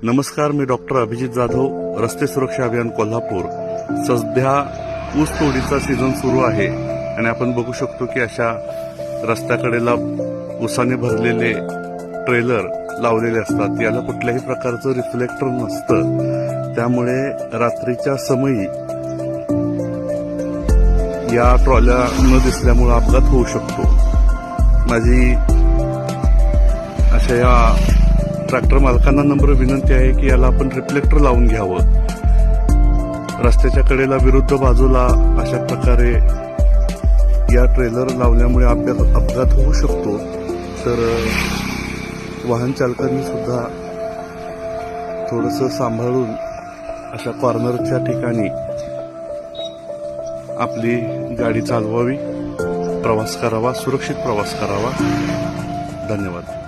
नमस्कार, मी डॉक्टर अभिजित जाधव, रस्ते सुरक्षा अभियान कोल्हापूर। सध्या ऊस तोडीचा सीझन सुरू आहे आणि आपण बघू शकतो की अशा रस्त्याकडेला ऊसाने भरलेले ट्रेलर लावलेले असतात। याला कुठल्याही प्रकारचं रिफ्लेक्टर नसतं, त्यामुळे रात्रीच्या समयी या ट्रॉल्या न दिसल्यामुळे अपघात होऊ शकतो। माझी अशा या ट्रॅक्टर मालकांना नम्र विनंती आहे की याला आपण रिफ्लेक्टर लावून घ्यावं। रस्त्याच्या कडेला विरुद्ध बाजूला अशा प्रकारे या ट्रेलर लावल्यामुळे अपघात होऊ शकतो, तर वाहन चालकांनी सुद्धा थोडंसं सांभाळून अशा कॉर्नरच्या ठिकाणी आपली गाडी चालवावी, प्रवास करावा, सुरक्षित प्रवास करावा। धन्यवाद।